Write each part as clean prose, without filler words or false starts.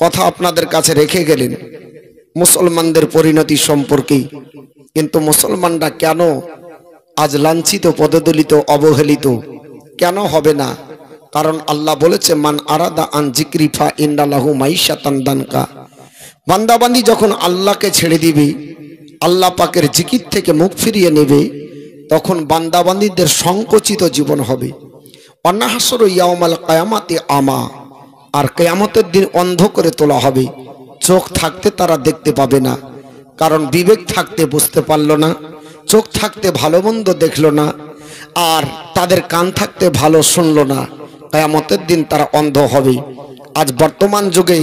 কথা আপনাদের কাছে রেখে গেলেন মুসলমানদের পরিণতি সম্পর্কে। কিন্তু মুসলমানরা কেন আজ লাঞ্ছিত, পদদলিত, অবহেলিত কেন হবে না? কারণ আল্লাহ বলেছে, মান আরাদা আন যিকরি ফা ইন্না লাহু মাইশাতান দানকা। বান্দাবান্দি যখন আল্লাহকে ছেড়ে দিবে, আল্লাহ পাকের জিকির থেকে মুখ ফিরিয়ে নেবে, তখন বান্দাবান্দিদের সংকুচিত জীবন হবে। অন্নাহাসর ইয়াউমাল কিয়ামাতি আমা, আর কিয়ামতের দিন অন্ধ করে তোলা হবে। চোখ থাকতে তারা দেখতে পাবে না, কারণ বিবেক থাকতে বুঝতে পারল না, চোখ থাকতে ভালো মন্দ দেখলো না, আর তাদের কান থাকতে ভালো শুনলো না। কিয়ামতের দিন তারা অন্ধ হবে। আজ বর্তমান যুগে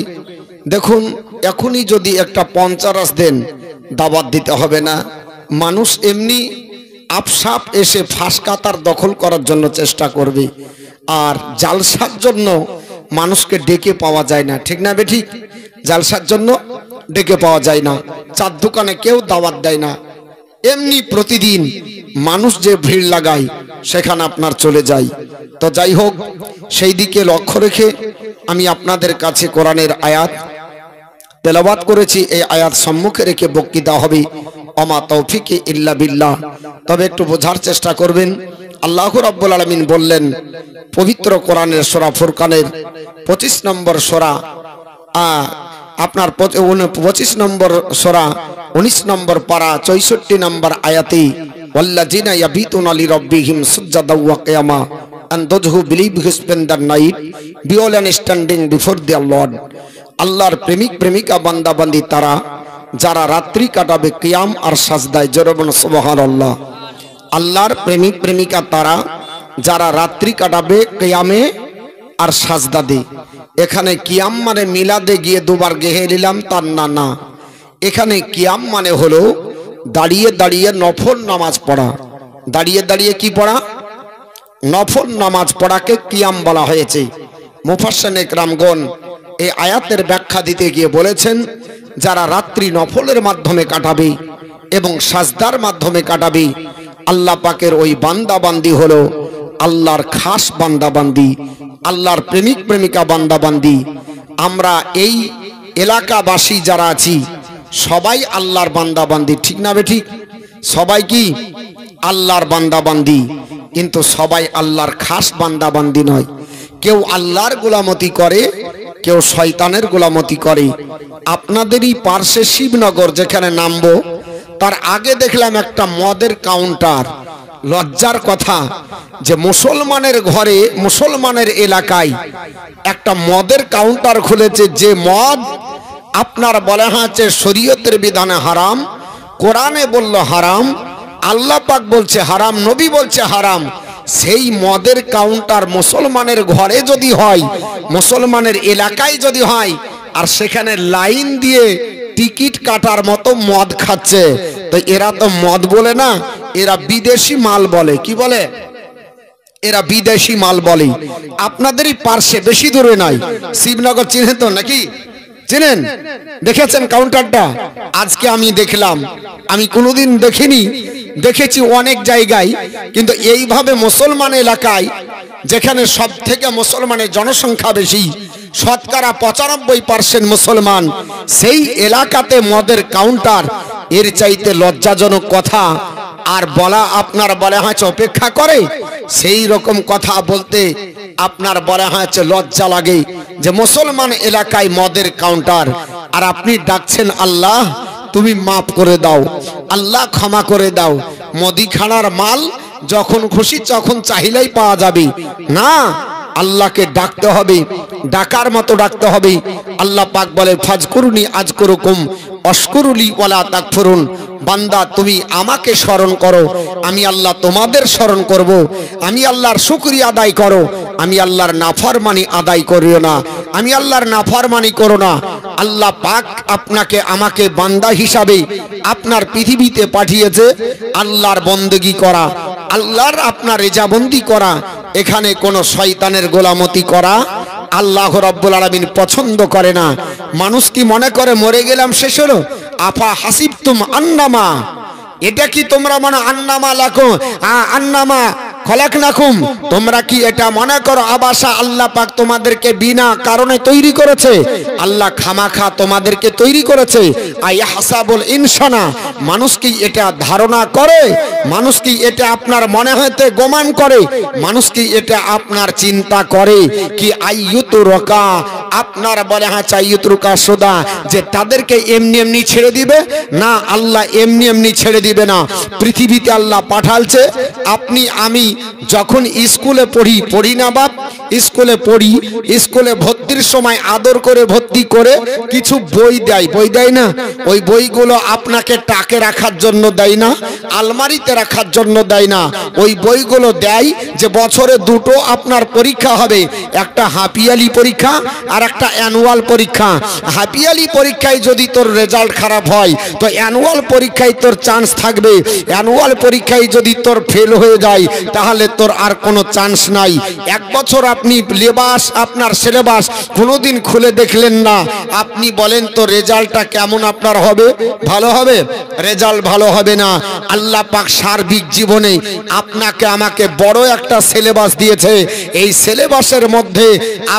দেখুন, এখনই যদি একটা পঞ্চারাস দেন, দাওয়াত দিতে হবে না, মানুষ এমনি আপসাপ এসে ফাঁস কাতার দখল করার জন্য চেষ্টা করবে। আর জালসার জন্য মানুষকে ডেকে পাওয়া যায় না, ঠিক না বেঠিক? জালসার জন্য ডেকে পাওয়া যায় না, চার দোকানে কেউ দাওয়াত দেয় না। এমনি প্রতিদিন মানুষ যে ভিড় লাগায় সেখানে আপনার চলে যায়। তো যাই হোক, সেই দিকে লক্ষ্য রেখে আমি আপনাদের কাছে কোরআনের আয়াত তেলাওয়াত করেছি। এই আয়াত সম্মুখে রেখে বক্তৃতা হবে। ওমা তৌফিকে ইল্লা বিল্লাহ। তবে একটু বোঝার চেষ্টা করবেন। আল্লাহ রাব্বুল আলামিন বললেন পবিত্র কোরআনের সূরা ফুরকানের 25 নম্বর সূরা, আপনার 25 নম্বর সূরা 19 নম্বর পারা 64 নম্বর আয়াতে, ওয়াল্লাযিনা ইয়াবিতুনা লিরাব্বিহিম সুজদাও ওয়া কিয়ামা and those who believe who spend the night beyond standing before their Lord। আল্লাহর প্রেমিক প্রেমিকা বান্দা বান্দি তারা যারা রাত্রি কাটাবে কিয়াম আর সাজদায়। জোরে বলুন সুবহানাল্লাহ। আল্লাহর প্রেমিক প্রেমিকা তারা যারা রাত্রি কাটাবে কিয়ামে আর সাজদাতে। এখানে কিয়াম মানে মিলাদে গিয়ে দুবার গেহে নিলাম তার না, এখানে কিয়াম মানে হলো দাঁড়িয়ে দাঁড়িয়ে নফল নামাজ পড়া। দাঁড়িয়ে দাঁড়িয়ে কি পড়া? নফল নামাজ পড়াকে কিয়াম বলা হয়েছে। মুফাসসিরিন ইকরামগণ এই আয়াতের ব্যাখ্যা দিতে গিয়ে বলেছেন, যারা রাত্রি নফলের মাধ্যমে কাটাবে এবং সাজদার মাধ্যমে কাটাবে, আল্লাহ পাকের ওই বান্দা বান্দি হলো আল্লাহর খাস বান্দা বান্দি, আল্লাহর প্রেমিক প্রেমিকা বান্দা বান্দি। আমরা এই এলাকাবাসী যারা আছি সবাই আল্লাহর বান্দা বান্দি, ঠিক না বেঠিক? সবাই কি আল্লাহর বান্দা বান্দি, কিন্তু সবাই আল্লাহর খাস বান্দা বান্দি নয়। কেউ আল্লাহর গোলামতি করে, কেউ শয়তানের গোলামতি করে। আপনাদেরই পার্শ্বে শিবনগর যেখানে নামবো, তার আগে দেখলাম একটা মদের কাউন্টার। লজ্জার কথা যে মুসলমানের ঘরে, মুসলমানের এলাকায় একটা মদের কাউন্টার খুলেছে, যে মদ আপনার বলা হয়েছে শরীয়তের বিধানে হারাম, কোরআনে বলল হারাম, আল্লাহ পাক বলছে হারাম, নবী বলছে হারাম। সেই মদের কাউন্টার মুসলমানের ঘরে যদি হয়, মুসলমানের এলাকায় যদি হয়, আর সেখানে লাইন দিয়ে টিকিট কাটার মতো মদ খাচ্ছে, তো এরা তো মদ বলে না, এরা বিদেশি মাল বলে। কি বলে? এরা বিদেশি মাল বলে। আপনাদেরই পার্শ্বে, বেশি দূরে নাই, শিবনগর চিনেন তো নাকি? চিনেন? দেখেছেন কাউন্টারটা? আজকে আমি দেখলাম, আমি কোনোদিন দেখিনি, দেখেছি অনেক জায়গায়, কিন্তু এইভাবে মুসলমান এলাকায় যেখানে সব থেকে মুসলমানের জনসংখ্যা বেশি, শতকরা 95% মুসলমান, সেই এলাকাতে মদের কাউন্টার, এর চাইতে লজ্জাজনক কথা আর বলা আপনার বলা হয়েছে অপেক্ষা করে। সেই রকম কথা বলতে আপনার বলা হয়েছে লজ্জা লাগে যে মুসলমান এলাকায় মদের কাউন্টার, আর আপনি ডাকছেন আল্লাহ তুমি মাফ করে দাও, আল্লাহ ক্ষমা করে দাও। মুদিখানার মাল যখন খুশি তখন চাইলেই পাওয়া যাবে না, আল্লাহকে ডাকতে হবে, ডাকার মতো ডাকতে হবে। আল্লাহ পাক বলে ফাজকুরুনি আজকুরুকুম অশকুরুলি ওয়ালা তাকফুরুন। বান্দা তুমি আমাকে স্মরণ করো, আমি আল্লাহ তোমাদের স্মরণ করব। আমি আল্লাহর শুকরিয়া আদায় করো, আমি আল্লাহর নাফরমানি আদায় করিও না, আমি আল্লাহর নাফরমানি করো না। আল্লাহ পাক আপনাকে আমাকে বান্দা হিসাবে আপনার পৃথিবীতে পাঠিয়েছে আল্লাহর বন্দেগী করা, আল্লাহর আপনার রেজাবন্দি করা। এখানে কোনো শয়তানের গোলামতি করা আল্লাহ রাব্বুল আলামিন পছন্দ করে না। মানুষ কি মনে করে মরে গেলাম শেষ হলো? আফা হাসিবতুম আন্নামা, এটা কি তোমরা মানে আন্নামা লাকো আন্নামা খলাকনাকুম, তোমরা কি এটা মনে করো আবাসা আল্লাহ পাক তোমাদেরকে বিনা কারণে তৈরি করেছে? আল্লাহ খামাখা তোমাদেরকে তৈরি করেছে। আইহাসাবুল ইনসানা, মানুষ কি এটা ধারণা করে? মানুষ কি এটা আপনার মনে হতে গোমান করে? মানুষ কি এটা আপনার চিন্তা করে কি আইয়ুতুরকা, আপনার বলে হ্যাঁ চাইয়ুতুরকা সুদা, যে তাদেরকে এমনি এমনি ছেড়ে দিবে? না, আল্লাহ এমনি এমনি ছেড়ে দিবে না। পৃথিবীতে আল্লাহ পাঠালছে। আপনি আমি যখন স্কুলে পড়ি না বাপ, স্কুলে পড়ি, স্কুলে ভর্তির সময় আদর করে ভর্তি করে কিছু বই দেয় না? ওই বইগুলো আপনাকে টাকে রাখার জন্য দেয় না, আলমারিতে রাখার জন্য দেয় না। ওই বইগুলো দেয় যে বছরে দুটো আপনার পরীক্ষা হবে, একটা হাফিয়ালি পরীক্ষা আর একটা অ্যানুয়াল পরীক্ষা। হাফিয়ালি পরীক্ষায় যদি তোর রেজাল্ট খারাপ হয় তো অ্যানুয়াল পরীক্ষায় তোর চান্স থাকবে। অ্যানুয়াল পরীক্ষায় যদি তোর ফেল হয়ে যায় তাহলে তোর আর কোনো চান্স নাই। এক বছর আপনি আপনার সিলেবাস কোনোদিন খুলে দেখলেন না, আপনি বলেন তো রেজাল্টটা কেমন আপনার হবে? ভালো হবে? রেজাল্ট ভালো হবে না। আল্লাহ পাক সার্বিক জীবনে আপনাকে আমাকে বড় একটা সিলেবাস দিয়েছে। এই সিলেবাসের মধ্যে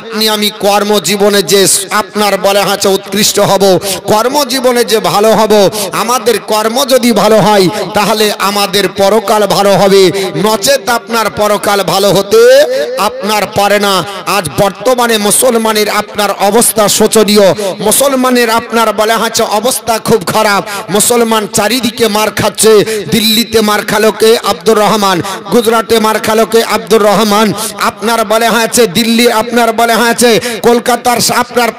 আপনি আমি কর্মজীবনে যে আপনার বলে হচ্ছে উৎকৃষ্ট হব, কর্মজীবনে যে ভালো হব, আমাদের কর্ম যদি ভালো হয় তাহলে আমাদের পরকাল ভালো হবে, নচেত আপনার পরকাল ভালো হতে আপনার পারে না। আজ বর্তমানে মুসলমানের আপনার অবস্থা শোচনীয়, মুসলমানের আপনার বলে হচ্ছে অবস্থা খুব খারাপ। মুসলমান চারিদিকে মার খাচ্ছে। দিল্লিতে মার খালো কে? আব্দুর রহমান। গুজরাটে মার খালো কে? আব্দুর রহমান। আপনার বলে হচ্ছে দিল্লি, আপনার বলে হচ্ছে কলকাতার আপনার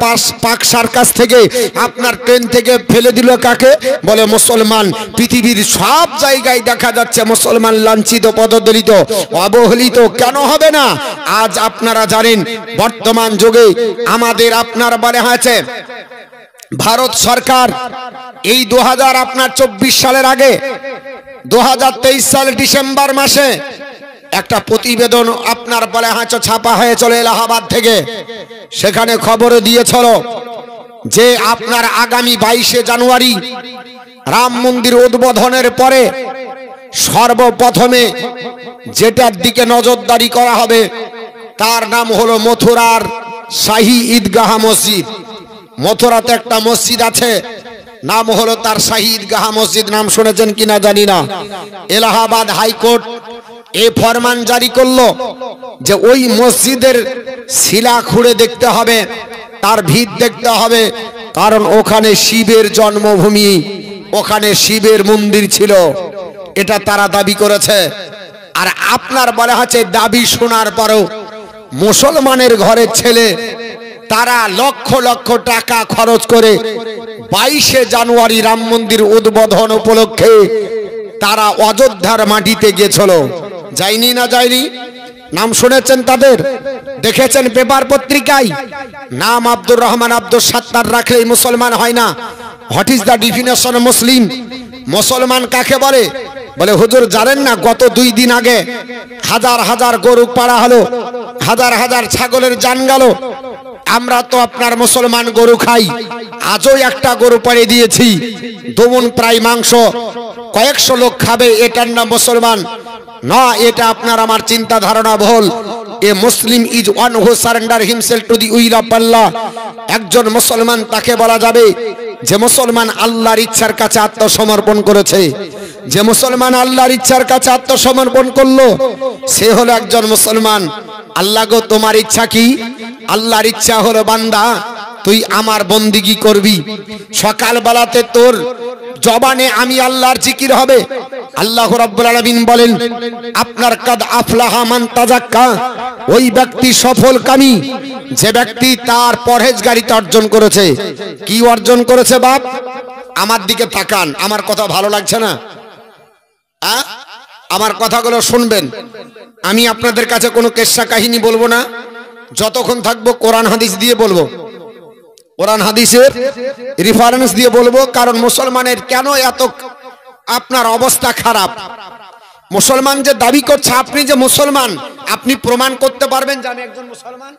পাক সার্কাস থেকে আপনার ট্রেন থেকে ফেলে দিল কাকে? বলে মুসলমান। পৃথিবীর সব জায়গায় দেখা যাচ্ছে মুসলমান লাঞ্ছিত, পদদলিত, অবহেলিত। কেন হবে না? আজ আপনারা জানেন বর্তমান যুগে আমাদের আপনার বলে হয়েছে ভারত সরকার এই 2024 সালের আগে 2023 সাল ডিসেম্বর মাসে একটা প্রতিবেদন আপনার বলে হয়েছে ছাপা হয়েছিল এলাহাবাদ থেকে। সেখানে খবর দিয়েছিল যে আপনার আগামী 22শে জানুয়ারি রাম মন্দির উদ্বোধনের পরে সর্বপ্রথমে যেটার দিকে নজরদারি করা হবে তার নাম হলো মথুরার শাহী ঈদগাহ মসজিদ। মথুরাতে একটা মসজিদ আছে, নাম হলো তার শাহী ঈদগাহ মসজিদ। নাম শুনেছেন কিনা জানি না। এলাহাবাদ হাইকোর্ট এই ফরমান জারি করলো যে ওই মসজিদের শিলা খুঁড়ে দেখতে হবে, তার ভিত দেখতে হবে, কারণ ওখানে শিবের জন্মভূমি, ওখানে শিবের মন্দির ছিল, এটা তারা দাবি করেছে। আর আপনার বলা হচ্ছে দাবি শোনার পরেও মুসলমানের ঘরের ছেলে তারা লক্ষ লক্ষ টাকা খরচ করে 22শে জানুয়ারি রাম মন্দির উদ্বোধন উপলক্ষে তারা অযোধ্যার মাটিতে গিয়েছিল। যায়নি না যায়নি? নাম শুনেছেন তাদের? দেখেছেন পেপার পত্রিকায়? নাম আব্দুর রহমান, আব্দুল সাত্তার রাখলেই মুসলমান হয় না। What is the definition of Muslim? মুসলমান কাকে বলে? বলে হুজুর জানেন না, গত 2 দিন আগে হাজার হাজার গরু পাড়া হলো, হাজার হাজার ছাগলের জান গেল। আমরা তো আপনার মুসলমান গরু খাই, আজও একটা গরু পাড়ে দিয়েছি, দমন প্রায় মাংস, কয়েকশো লোক খাবে, এটার নাম মুসলমান না। এটা আপনার আমার চিন্তা ধারণা ভুল। A Muslim is one who surrender himself to the will of Allah. একজন মুসলমান তাকে বলা যাবে যে মুসলমান আল্লাহর ইচ্ছার কাছে আত্মসমর্পণ করেছে। যে মুসলমান আল্লাহর ইচ্ছার কাছে আত্মসমর্পণ করলো সে হলো একজন মুসলমান। আল্লাহ গো তোমার ইচ্ছা কি? আল্লাহর ইচ্ছা হলো বান্দা তুই আমার বন্দিগি করবি, সকাল বেলাতে তোর জবানে আমি আল্লাহর জিকির হবে। আল্লাহ রাব্বুল আলামিন বলেন আপনার কাদ আফলাহা মান তাজাক্কা, ওই ব্যক্তি সফলকামী যে ব্যক্তি তার পরহেজগারিতা অর্জন করেছে। কি অর্জন করেছে বাপ? আমার দিকে তাকান, আমার কথা ভালো লাগছে না? আমার কথাগুলো শুনবেন। আমি আপনাদের কাছে কোনো কেসা কাহিনী বলবো না, যতক্ষণ থাকবো কোরআন হাদিস দিয়ে বলবো, কোরআন হাদিসের রেফারেন্স দিয়ে বলবো। কারণ মুসলমানের কেন এত আপনার অবস্থা খারাপ? মুসলমান যে দাবি করছে, আপনি যে মুসলমান, আপনি প্রমাণ করতে পারবেন যে আমি একজন মুসলমান?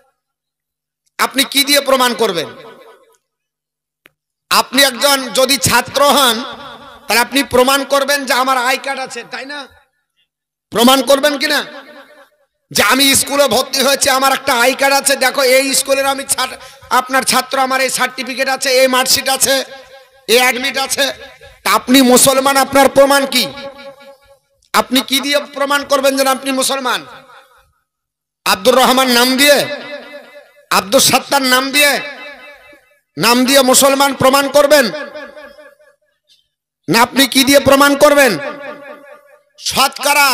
আপনি কি দিয়ে প্রমাণ করবেন? আপনি একজন যদি ছাত্র হন তাহলে আপনি প্রমাণ করবেন যে আমার আই কার্ড আছে, তাই না? প্রমাণ করবেন কিনা? যে আমি স্কুলে ভর্তি হয়েছে, আমার একটা আই কার্ড আছে, দেখো এই স্কুলের আমি আপনার ছাত্র, আমার এই সার্টিফিকেট আছে, এই মার্কশিট আছে, এই অ্যাডমিট আছে। তা আপনি মুসলমান, আপনার প্রমাণ কি? আপনি কি দিয়ে প্রমাণ করবেন যে আপনি মুসলমান? আব্দুর রহমান নাম দিয়ে, আব্দুল সাত্তার নাম দিয়ে মুসলমান প্রমাণ করবেন না? আপনি কি দিয়ে প্রমাণ করবেন? শতকরা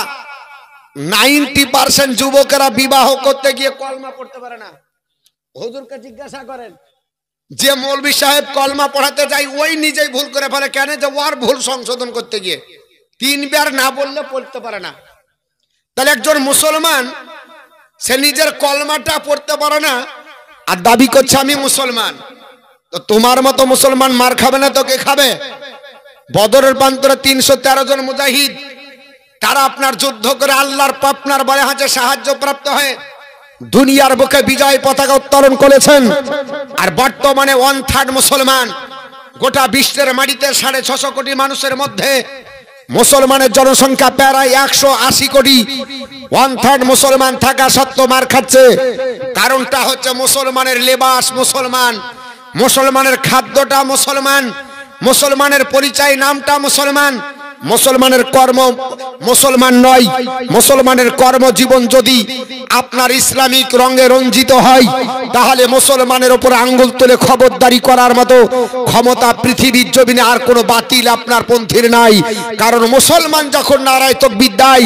90% যুবকেরা বিবাহ করতে গিয়ে কলমা পড়তে পারে না। হুজুরকে জিজ্ঞাসা করেন, যে মৌলভী সাহেব কলমা পড়াতে যায় ওই নিজেই ভুল করে ফেলে। কেন? যে ওর ভুল সংশোধন করতে গিয়ে 3 বার না বললে পড়তে পারে না। তাহলে একজন মুসলমান সে নিজের কলমাটা পড়তে পারে না আর দাবি করছে আমি মুসলমান। তো তোমার মতো মুসলমান মার খাবে না তো কে খাবে? বদরের প্রান্তরে 313 জন মুজাহিদ, তারা আপনার যুদ্ধ করে আল্লাহর আপনার বলে হাতে সাহায্য প্রাপ্ত হয়ে দুনিয়ার বুকে বিজয় পতাকা উত্তোলন করেছেন। আর বর্তমানে 1/3 মুসলমান। গোটা বিশ্বের মাটিতে 650 কোটি মানুষের মধ্যে মুসলমানের জনসংখ্যা প্রায় 180 কোটি। 1/3 মুসলমান থাকা সত্ত্বেও মার খাচ্ছে। কারণটা হচ্ছে মুসলমানের লেবাস মুসলমান, মুসলমানের খাদ্যটা মুসলমান, মুসলমানের পরিচয় নামটা মুসলমান, মুসলমানের কর্ম মুসলমান নয়। মুসলমানের কর্মজীবন যদি আপনার ইসলামিক রঙে রঞ্জিত হয় তাহলে মুসলমানের উপর আঙ্গুল তুলে খবরদারি করার মতো ক্ষমতা পৃথিবীর জমিনে আর কোনো বাতিল আপনার পন্থীর নাই। কারণ মুসলমান যখন নারায় তাকবীর দেয়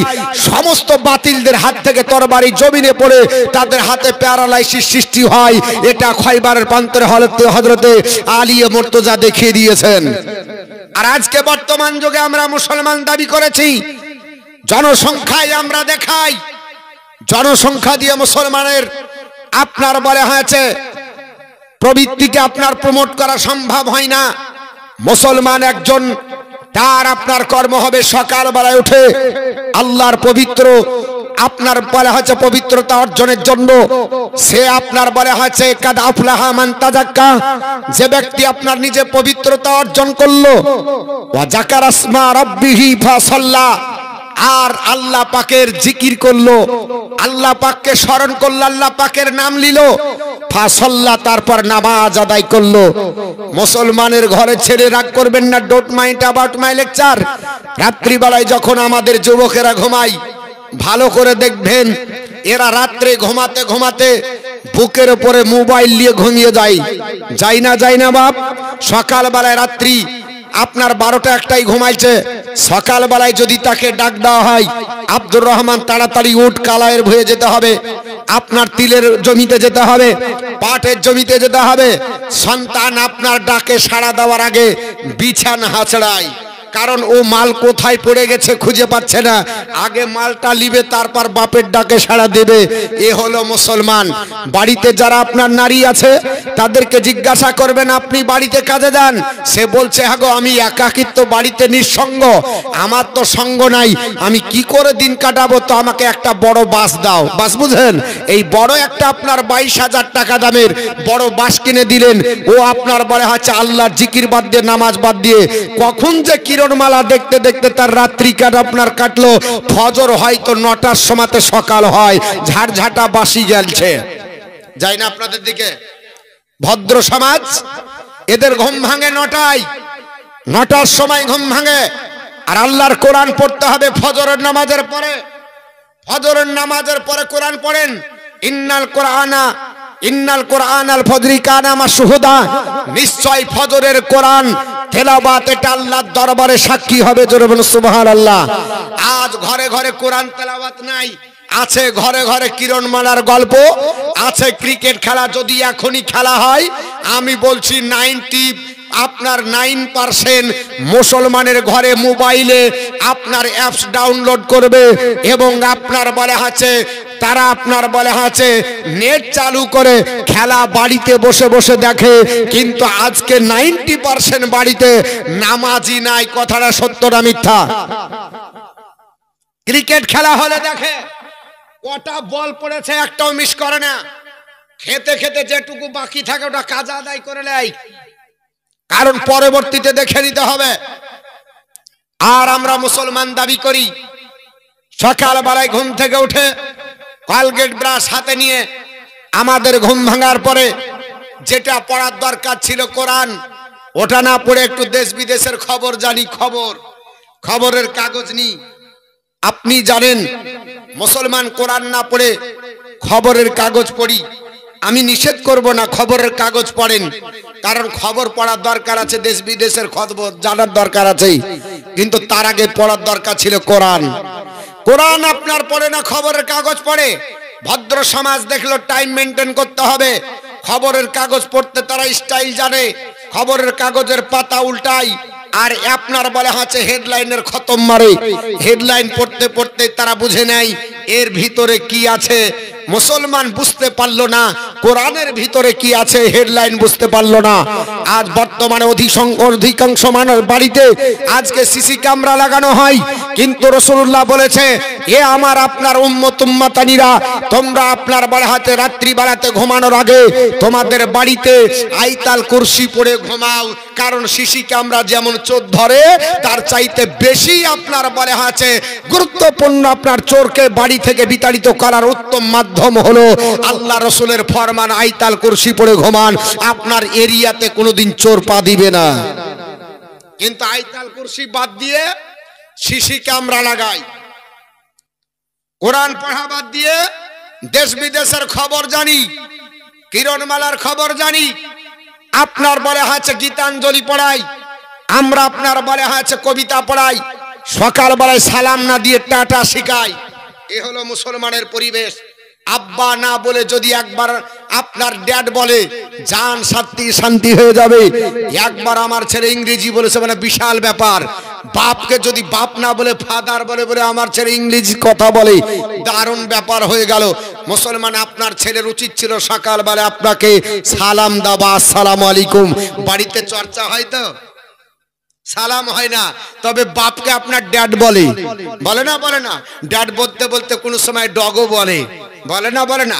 সমস্ত বাতিলদের হাত থেকে তরবারি জমিনে পড়ে তাদের হাতে প্যারালাইসিস সৃষ্টি হয়। এটা খয়বারের প্রান্তরে হযরতে আলী মুর্তজা দেখিয়ে দিয়েছেন। আর আজকে বর্তমান যুগে আমরা মুসলমান দাবি করেছি, জনসংখ্যায় আমরা দেখাই, জনসংখ্যা দিয়ে মুসলমানের আপনার বলে হয়েছে প্রবৃত্তিকে আপনার প্রমোট করা সম্ভব হয় না। মুসলমান একজন তার আপনার কর্ম হবে সকালবেলায় উঠে আল্লাহর পবিত্র আপনার বলা হয়েছে পবিত্রতা অর্জনের জন্য সে আপনার বলা হয়েছে কাদ আফলাহা মান তাযাক্কা, যে ব্যক্তি আপনার নিজে পবিত্রতা অর্জন করলো, ওয়া যাকারা ইসমা রাব্বিহি ফাসাল্লা, আর আল্লাহ পাকের জিকির করলো, আল্লাহ পাককে স্মরণ করলো, আল্লাহ পাকের নাম নিল, ফাসাল্লা তারপর নামাজ আদায় করলো। মুসলমানের ঘরে ছেড়ে রাগ করবেন না, don't mind about my lecture. রাত্রিবেলায় যখন আমাদের যুবকেরা ঘুমায় ভালো করে দেখবেন এরা রাত্রে ঘুমাতে ঘুমাতে বুকের উপরে মোবাইল নিয়ে ঘুমিয়ে যায় না বাপ। সকালবেলায় রাত্রি আপনার 12টা 1টায় ঘুমাইছে, সকালবেলায় যদি তাকে ডাক দেওয়া হয় আব্দুর রহমান তাড়াতাড়ি উঠ, কালায়ের ভয়ে যেতে হবে, আপনার তিলের জমিতে যেতে হবে, পাটের জমিতে যেতে হবে, সন্তান আপনার ডাকে সাড়া দেওয়ার আগে বিছানা হাঁচড়ায়। কারণ ও মাল কোথায় পড়ে গেছে খুঁজে পাচ্ছে না, আগে মালটা লিবে তারপর বাপের ডাকে সাড়া দেবে। এ হলো মুসলমান। বাড়িতে যারা আপনার নারী আছে তাদেরকে জিজ্ঞাসা করবেন আপনি বাড়িতে কাজে যান, সে বলছে হ্যাঁ গো আমি একাকিত্ব, বাড়িতে নিঃসঙ্গ, আমার তো সঙ্গ নাই, আমি কি করে দিন কাটাবো, তো আমাকে একটা বড় বাস দাও। বাস বুঝেন? এই বড় একটা আপনার 22,000 টাকা দামের বড় বাস কিনে দিলেন, ও আপনার বলে হচ্ছে আল্লাহর জিকির বাদ দিয়ে নামাজ বাদ দিয়ে কখন যে কিরণমালা দেখতে দেখতে তার রাত্রি আপনার কাটলো, ফজর হয়তো 9টার সময়তে সকাল হয়, ঝাড়ঝাটা বাসি জ্বলছে। যাই না আপনাদের দিকে? ভদ্র সমাজ এদের ঘুম ভাঙে 9টার সময় ঘুম ভাঙে। আর আল্লাহর কোরআন পড়তে হবে ফজরের নামাজের পরে। ফজরের নামাজের পরে কোরআন পড়েন। ইন্নাল কোরআন আল ফজরি কানা মাশহুদা, নিশ্চয় ফজরের কোরআন তেলাওয়াত এটা আল্লাহর দরবারে সাক্ষী হবে। জোরে বলুন সুবহানাল্লাহ। আজ ঘরে ঘরে কোরআন তেলাওয়াত নাই, আছে ঘরে ঘরে কিরণমালার গল্প, আছে ক্রিকেট খেলা। যদি এখনই খেলা হয় আমি বলছি 9% মুসলমানের ঘরে মোবাইলে আপনার অ্যাপস ডাউনলোড করবে এবং আপনার বলে আছে তারা আপনার বলে আছে নেট চালু করে খেলা বাড়িতে বসে বসে দেখে। কিন্তু আজকে 90% বাড়িতে নামাজি নাই। কথাটা সত্য না মিথ্যা? ক্রিকেট খেলা হলে দেখে কটা বল পড়েছে একটাও মিস করে না, খেতে খেতে যেটুকু বাকি থাকে ওটা কাজা আদায় করে নেয়, কারণ পরবর্তীতে দেখে নিতে হবে। আর আমরা মুসলমান দাবি করি সকালবেলায় ঘুম থেকে উঠে কলগেট ব্রাশ হাতে নিয়ে আমাদের ঘুম ভাঙার পরে যেটা পড়ার দরকার ছিল কোরআন, ওটা না পড়ে একটু দেশ বিদেশের খবর জানি, খবরের কাগজ নি। আপনি জানেন মুসলমান কোরআন না পড়ে খবরের কাগজ পড়ি। আমি নিষেধ করব না খবরের কাগজ পড়েন, কারণ খবর পড়ার দরকার আছে, দেশ বিদেশের খবর জানার দরকার আছে, কিন্তু তার আগে পড়ার দরকার ছিল কোরআন। কোরআন আপনার পড়ে না, খবরের কাগজ পড়ে। ভদ্র সমাজ দেখলো টাইম মেনটেন করতে হবে, খবরের কাগজ পড়তে তারা স্টাইল জানে, খবরের কাগজের পাতা উল্টাই, আর আপনার বলে হচ্ছে হেডলাইনের খতম মারে। হেডলাইন পড়তে পড়তে তারা বুঝে নেয় এর ভিতরে কি আছে। মুসলমান বুঝতে পারলো না কোরআনের ভিতরে কি আছে, হেডলাইন বুঝতে পারলো না। আজ বর্তমানে অধিকাংশ মানুষ বাড়িতে আজকে সিসি ক্যামেরা লাগানো হয়, কিন্তু রাসূলুল্লাহ বলেছে এ আমার আপনার উম্মত উম্মাতানিরা, তোমরা আপনার বড় হাতে রাত্রি বেলাতে ঘুমানোর আগে তোমাদের বাড়িতে আয়াতুল কুরসি পড়ে ঘুমাও, কারণ সিসি ক্যামেরা যেমন চোর ধরে তার চাইতে বেশি আপনার বলে আছে গুরুত্বপূর্ণ আপনার চোরকে বাড়ি থেকে বিতাড়িত করার উত্তম মাধ্যম হলো আল্লাহ রাসূলের ফরমান আয়াতুল কুরসি পড়ে ঘুমান, আপনার এরিয়াতে কোনোদিন চোর পা দিবে না। কিন্তু আয়াতুল কুরসি বাদ দিয়ে সিসি ক্যামেরা লাগাই, কোরআন পড়া বাদ দিয়ে দেশ বিদেশের খবর জানি, কিরণমালার খবর জানি, আপনার বলে আছে গীতাঞ্জলি পড়াই, আমরা আপনার বলে আছে কবিতা পড়াই, সকালবেলায় সালাম না দিয়ে টাটা শিখাই। এ হলো মুসলমানের পরিবেশ। আব্বা না বলে যদি একবার আপনার ড্যাড বলে জান শান্তি হয়ে যাবে, একবার আমার ছেলে ইংরেজি বলেছে মানে বিশাল ব্যাপার। বাপকে যদি বাপ না বলে ফাদার বলে বলে আমার ছেলে ইংরেজি কথা বলে, দারুণ ব্যাপার হয়ে গেল। মুসলমান আপনার ছেলের উচিত ছিল সকালবেলা আপনাকে সালাম দাবা, আসসালামু আলাইকুম। বাড়িতে চর্চা হয় তো সালাম হয় না, তবে বাপকে আপনার ড্যাড বলে, বলে না বলে না? ড্যাড বলতে বলতে কোন সময় ডগও বলে, বলে না বলে না?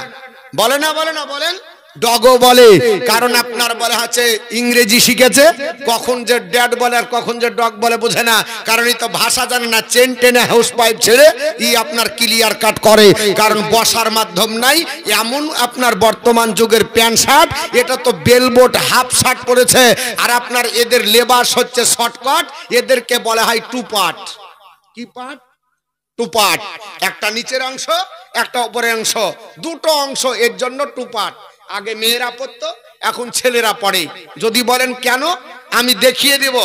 বলে না বলে না? বলেন ডগও বলে, কারণ আপনার বলে আছে ইংরেজি শিখেছে, কখন যে ড্যাড বলে আর কখন যে ডগ বলে বোঝে না, কারণ এই তো ভাষা জানে না। চেন টেনে হাউস পাইপ ছেড়ে ই আপনার ক্লিয়ার কাট করে, কারণ বসার মাধ্যম নাই। এমন আপনার বর্তমান যুগের প্যান্ট শার্ট, এটা তো বেলবোট হাফ শার্ট পরেছে, আর আপনার এদের লেবাস হচ্ছে শর্টকাট, এদেরকে বলা হয় টু পার্ট। কি পার্ট? Two part. একটা নিচের অংশ একটা উপরের অংশ, দুটো অংশ, এর জন্য টু পার্ট। আগে মেয়েরা পড়তো, এখন ছেলেরা পড়ে। যদি বলেন কেন, আমি দেখিয়ে দেব।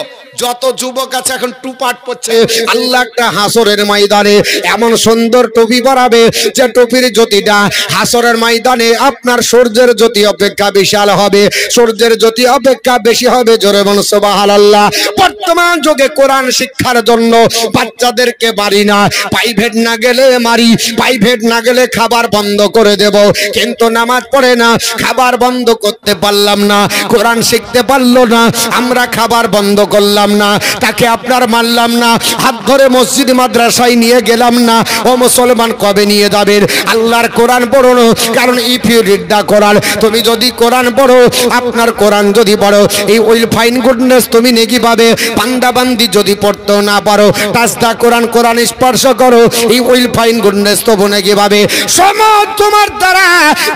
যত যুবক আছে এখন টু পার্ট পড়ছে। আল্লাহ একটা হাসরের ময়দানে এমন সুন্দর টুপি পরাবে যে টুপির জ্যোতিটা হাসরের ময়দানে আপনার সূর্যের জ্যোতি অপেক্ষা বিশাল হবে, সূর্যের জ্যোতি অপেক্ষা বেশি হবে। জোরে বলুন সুবহানাল্লাহ। বর্তমান যুগে কোরআন শিক্ষার জন্য বাচ্চাদেরকে বাড়ি না, প্রাইভেট না গেলে মারি, প্রাইভেট না গেলে খাবার বন্ধ করে দেব। কিন্তু নামাজ পড়ে না, খাবার বন্ধ করতে পারলাম না, কোরআন শিখতে পারলো না, আমরা খাবার বন্ধ করলাম না, তাকে আপনার মানলাম না, হাত ধরে মসজিদ মাদ্রাসায় নিয়ে গেলাম না। ও মুসলমান, কবে নিয়ে যাবেন? আল্লাহর কোরআন পড়ো, কারণ ইফ ইউ রিড দা কোরআন, তুমি যদি কোরআন পড়ো, আপনার কোরআন যদি পড়ো, এই উইল ফাইন গুডনেস, তুমি নেকি পাবে। বান্দাবান্দি যদি পড়তে না পারো, টাচ দা কোরআন, কোরআন স্পর্শ করো, এই উইল ফাইন গুডনেস তবু নেকি পাবে। সমাজ তোমার দ্বারা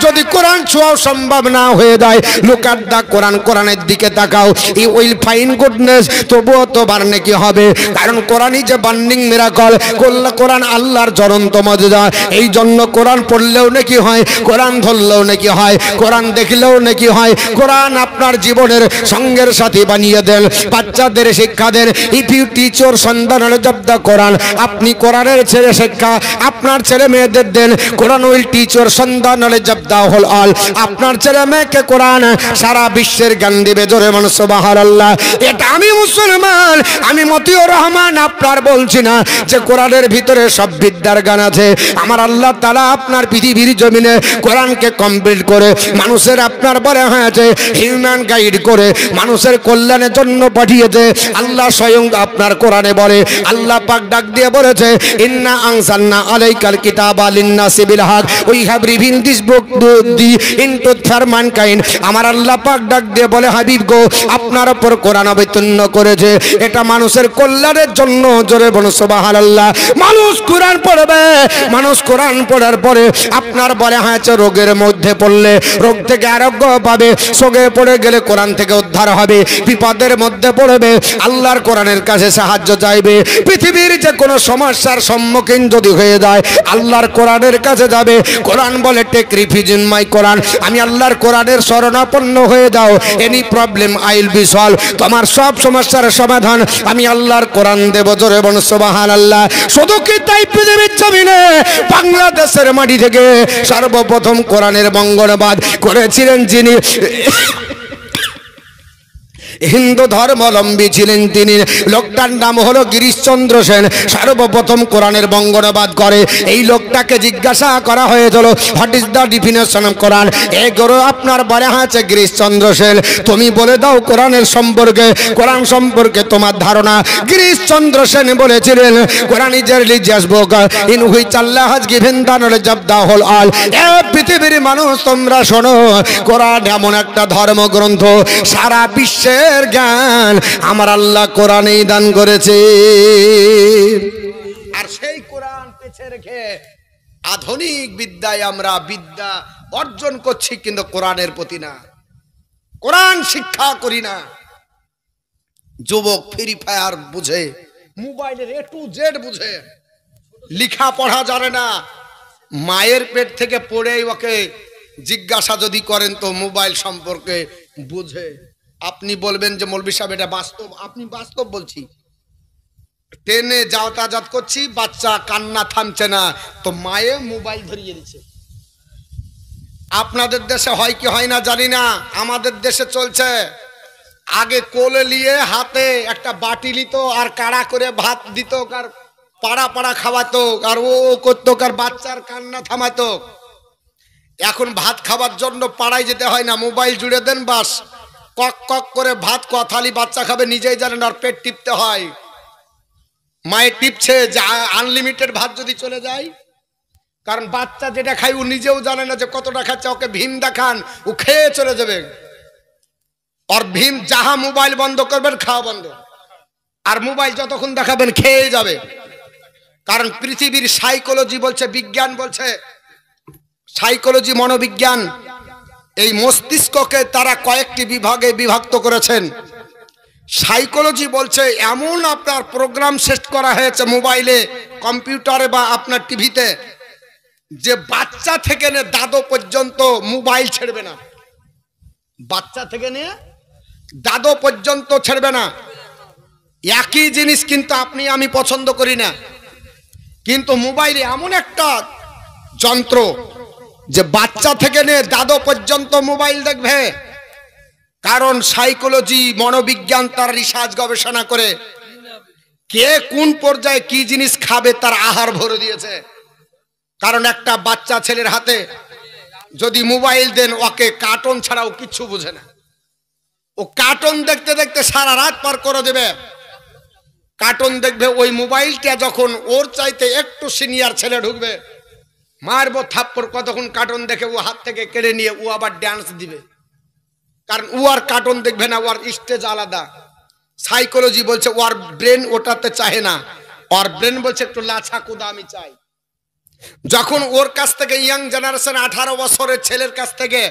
যদি কোরআন ছোঁয়া সম্ভব না হয়ে যায়, লুক এট দা কোরআন, কোরআনের দিকে তাকাও, এই উইল ফাইন গুডনেস তবুও তোমার নেকি হবে। কারণ কোরআনই যে বার্নিং মিরাকল, কোরআন আল্লাহর জ্বলন্ত মজেদা। এই জন্য কোরআন পড়লেও নাকি হয়, কোরআন ধরলেও নাকি হয়, কোরআন দেখলেও নাকি হয়। কোরআন আপনার জীবনের সঙ্গের সাথী বানিয়ে দেন। বাচ্চাদের শিক্ষা দেন। ইফ ইউ টিচ ইওর সন্তান অব দ্য কোরআন, আপনি কোরআনের ছেলে শিক্ষা আপনার ছেলে মেয়েদের দেন। কোরআন উইল টিচ ইওর সন্তান অব দ্য হোল অল, আপনার ছেলে মেয়েকে কোরআন সারা বিশ্বের জ্ঞান দিবে। জোরে বলুন সুবহানাল্লাহ। এটা আমি মুসলমান, আমি মতিউর রহমান আপনার বলছি না যে কোরআনের ভিতরে সব বিদ্যার জ্ঞান আছে। আমার আল্লাহ তাআলা আপনার পৃথিবীর জমিনে কোরআনকে কমপ্লিট করে মানুষের আপনার বলে হয়েছে হিউম্যান গাইড করে মানুষের কল্যাণের জন্য পাঠিয়েছে। আল্লাহ স্বয়ং আপনার কোরআনে বলে, আল্লাহ পাক ডাক দিয়ে বলেছে, ইন্না আনজালনা আলাইকাল কিতাবা লিন-নাসি বিল হক, we have revealed this book to the into for mankind. আমার আল্লাহ পাক ডাক দিয়ে বলে, হাবিব গো, আপনার উপর কোরআন অবতীর্ণ করেছে করেছে, এটা মানুষের কল্যাণের জন্য। জোরে বলুন সুবহানাল্লাহ। মানুষ কোরআন পড়বে, মানুষ কোরআন পড়ার পরে আপনার বলে হয়েছে রোগের মধ্যে পড়লে রোগ থেকে আরোগ্য পাবে, সোগে পড়ে গেলে কোরআন থেকে উদ্ধার হবে, বিপদের মধ্যে পড়বে আল্লাহর কোরআনের কাছে সাহায্য চাইবে। পৃথিবীর যে কোনো সমস্যার সম্মুখীন যদি হয়ে যায় আল্লাহর কোরআনের কাছে যাবে। কোরআন বলে টেক রিফিউজ ইন মাই কোরআন, আমি আল্লাহর কোরআনের শরণাপন্ন হয়ে যাও। Any problem I will be solve, তোমার সব সমস্যার সমাধান আমি আল্লাহর কোরআন দেব। জোরে বলুন সুবহানাল্লাহ। শুধু কি তাই, পৃথিবীর জমিনে বাংলাদেশের মাটি থেকে সর্বপ্রথম কোরআনের বঙ্গনুবাদ করেছিলেন যিনি হিন্দু ধর্মাবলম্বী ছিলেন, তিনি লোকটার নাম হলো গিরিশচন্দ্র সেন। সর্বপ্রথম কোরআনের বঙ্গনুবাদ করে এই লোকটাকে জিজ্ঞাসা করা হয়েছিল what is the definition of Quran. এগুলো আপনার বলে আছে গিরিশচন্দ্র সেন, তুমি বলে দাও কোরআনের সম্পর্কে, কোরআন সম্পর্কে তোমার ধারণা। গিরিশচন্দ্র সেন বলেছিলেন Quran is a religious book in which Allah has given the knowledge of the whole all. এ পৃথিবীর মানুষ তোমরা শোনো, কোরআন এমন একটা ধর্মগ্রন্থ সারা বিশ্বে জ্ঞান আমার আল্লাহ কোরআনেই দান করেছে। আর সেই কোরআন পেছে রেখে আধুনিক বিদ্যায় আমরা বিদ্যা অর্জন করছি, কিন্তু কোরআনের প্রতি না, কোরআন শিক্ষা করি না। যুবক ফ্রি ফায়ার বুঝে, মোবাইলের এ টু জেড বুঝে, লেখা পড়া জানে না। মায়ের পেট থেকে পড়েই ওকে জিজ্ঞাসা যদি করেন তো মোবাইল সম্পর্কে বুঝে। আপনি বলবেন যে মৌলভী সাহেব এটা বাস্তব, আপনি বাস্তব বলছি। ট্রেনে যাতায়াত করছি, বাচ্চা কান্না থামছে না, তো মায়ে মোবাইল ধরিয়ে দিচ্ছে। আপনাদের দেশে হয় কি হয় না জানি না, আমাদের দেশে চলছে। আগে কোলে নিয়ে হাতে একটা বাটি নিত আর কাড়া করে ভাত দিত, আর পাড়া পাড়া খাওয়াতো, আর ও করতো, আর বাচ্চার কান্না থামাতো। এখন ভাত খাওয়ার জন্য পাড়ায় যেতে হয় না, মোবাইল জুড়ে দেন, বাস কক কক করে ভাত কথালি বাচ্চা খাবে, নিজেই জানেন, আর পেট টিপতে হয়। মায়ের টিপছে যে আনলিমিটেড ভাত যদি চলে যায়, কারণ বাচ্চা যেটা খায় ও নিজেও জানে না যে কতটা খাচ্ছে। ওকে ভীম দেখান, ও খেয়ে চলে যাবে। আর ভীম যাহা মোবাইল বন্ধ করবেন খাওয়া বন্ধ, আর মোবাইল যতক্ষণ দেখাবেন খেয়ে যাবে। কারণ পৃথিবীর সাইকোলজি বলছে, বিজ্ঞান বলছে, সাইকোলজি মনোবিজ্ঞান, এই মস্তিষ্ককে তারা কয়েকটি বিভাগে বিভক্ত করেছেন। সাইকোলজি বলছে এমন আপনার প্রোগ্রাম সেট করা হয়েছে মোবাইলে, কম্পিউটারে বা আপনার টিভিতে, যে বাচ্চা থেকে নিয়ে দাদু পর্যন্ত মোবাইল ছেড়বে না। বাচ্চা থেকে নিয়ে দাদু পর্যন্ত ছেড়বে না। একই জিনিস কিন্তু আপনি আমি পছন্দ করি না, কিন্তু মোবাইলে এমন একটা যন্ত্র যে বাচ্চা থেকে নিয়ে দাদু পর্যন্ত মোবাইল দেখবে। কারণ সাইকোলজি মনোবিজ্ঞান তার রিসার্চ গবেষণা করে কে কোন পর্যায়ে কি জিনিস খাবে তার আহার ভরে দিয়েছে। কারণ একটা বাচ্চা ছেলের হাতে যদি মোবাইল দেন, ওকে কার্টুন ছাড়াও কিচ্ছু বুঝে না। ও কার্টুন দেখতে দেখতে সারা রাত পার করে দেবে। কার্টুন দেখবে, ওই মোবাইলটা যখন ওর চাইতে একটু সিনিয়র ছেলে ঢুকবে, মারবো থাপ্পড়। কতক্ষণ কার্টুন দেখে ও হাত থেকে কেড়ে নিয়ে ও আবার ডান্স দিবে, কারণ ও আর কার্টুন দেখবে না, ওর স্টেজ আলাদা। সাইকোলজি বলছে ওর ব্রেন ওটাতে চাহে না, ওর ব্রেন বলছে একটু লাছা কুদা আমি চাই। যখন ওর কাছ থেকে ইয়াং জেনারেশন 18 বছরের ছেলের কাছ থেকে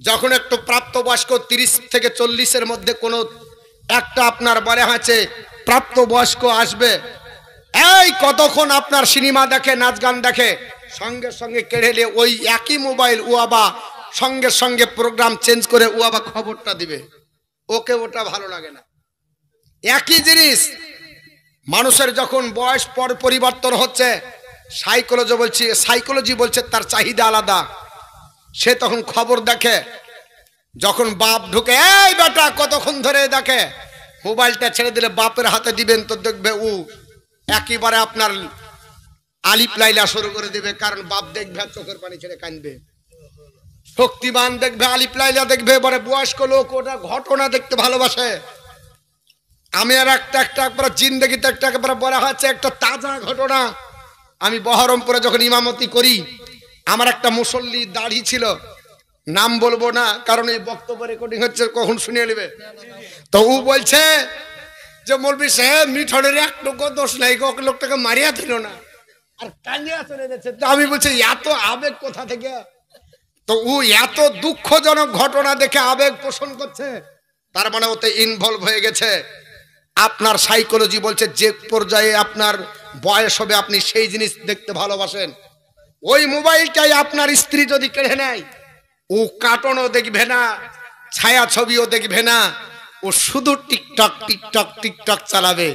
যখন একটু প্রাপ্তবয়স্ক 30 থেকে 40-এর মধ্যে কোনো একটা আপনার বলে আছে প্রাপ্তবয়স্ক আসবে, এই কতক্ষণ আপনার সিনেমা দেখে, নাচ গান দেখে, সঙ্গে সঙ্গে কেড়ে নিয়ে ওই একই মোবাইল ও আবার সঙ্গে সঙ্গে প্রোগ্রাম চেঞ্জ করে ও আবার খবরটা দিবে। ওকে ওটা ভালো লাগে না। একই জিনিস মানুষের যখন বয়স পর পরিবর্তন হচ্ছে, সাইকোলজি বলছে তার চাহিদা আলাদা। সে তখন খবর দেখে, যখন বাপ ঢুকে, এই বেটা কতক্ষণ ধরে দেখে, মোবাইলটা ছেড়ে দিলে বাপের হাতে দিবেন তো দেখবে ও একেবারে আপনার আলিপ লাইলা শুরু করে দিবে। কারণ বাপ দেখবে চোখের পানি ছেড়ে কাঁদবে। শক্তিমান দেখবে, আলিপ লাইলা দেখবে। এবারে বয়স্ক লোক ওটা ঘটনা দেখতে ভালোবাসে। আমি আর একটা একবার জিন্দগিতে একটা একেবারে বলা হচ্ছে একটা তাজা ঘটনা। আমি বহরমপুরে যখন ইমামতি করি, আমার একটা মুসল্লি দাড়ি ছিল, নাম বলবো না কারণ এই বক্তব্য রেকর্ডিং হচ্ছে, কখন শুনিয়ে নেবে। তো ও বলছে যে মৌলবি সাহেব মিঠনের একটুকু দোষ নাই, ওকে লোকটাকে মারিয়া দিল না আর কান্দিয়া চলে যাচ্ছে। তো আমি বলছি এত আবেগ কোথা থেকে? তো ও এত দুঃখজনক ঘটনা দেখে আবেগ পোষণ করছে, তার মানে ওতে ইনভলভ হয়ে গেছে। আপনার সাইকোলজি বলছে যে পর্যায়ে আপনার বয়স হবে আপনি সেই জিনিস দেখতে ভালোবাসেন। ওই মোবাইলটাই আপনার স্ত্রী যদি কেড়ে নেয়, ও কার্টুনও দেখবে না, ছায়া ছবিও দেখবে না, ও শুধু টিকটক টিকটক টিকটক চালাবে।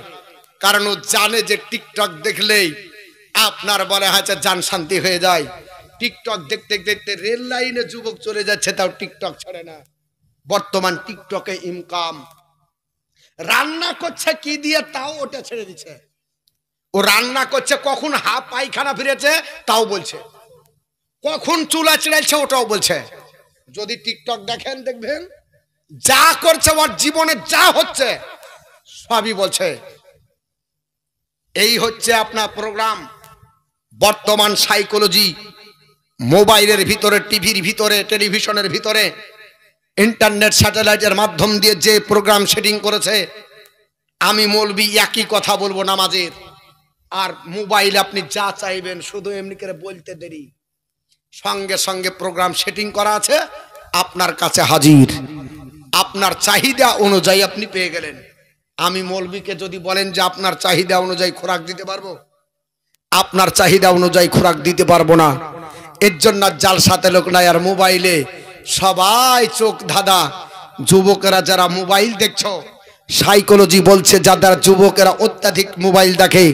কারণ ও জানে যে টিকটক দেখলেই আপনার বলে হয়তো জান শান্তি হয়ে যায়। টিকটক দেখতে দেখতে রেল লাইনে যুবক চলে যাচ্ছে, তাও টিকটক ছাড়ে না। বর্তমান টিকটকে ইনকাম। রান্না করছে কি দিয়ে, তাও ওটা ছেড়ে দিচ্ছে। ও রান্না করছে, কখন পায়খানা ফিরেছে তাও বলছে, কখন চুলা চিড়াইছে ওটাও বলছে। যদি টিকটক দেখেন দেখবেন যা করছে ওর জীবনে যা হচ্ছে সবই বলছে। এই হচ্ছে আপনার প্রোগ্রাম। বর্তমান সাইকোলজি মোবাইলের ভিতরে, টিভির ভিতরে, টেলিভিশনের ভিতরে, ইন্টারনেট স্যাটেলাইটের মাধ্যম দিয়ে যে প্রোগ্রাম সেটিং করেছে, আমি মৌলবি একই কথা বলবো নামাজের। আর মোবাইল আপনি যা চাইবেন শুধু এমনি করে বলতে দেরি, সঙ্গে সঙ্গে প্রোগ্রাম সেটিং করা আছে, আপনার কাছে হাজির। আপনার চাহিদা অনুযায়ী আপনি পেয়ে গেলেন। আমি মৌলবীকে যদি বলেন যে আপনার চাহিদা অনুযায়ী খোরাক দিতে পারবো, আপনার চাহিদা অনুযায়ী খোরাক দিতে পারবো না। এর জন্য জালসাতে লোক নাই, আর মোবাইলে সবাই চোখ ধাঁধা। যুবকেরা যারা মোবাইল দেখছো, সাইকোলজি বলছে যাদের যুবকেরা অত্যাধিক মোবাইল দেখে,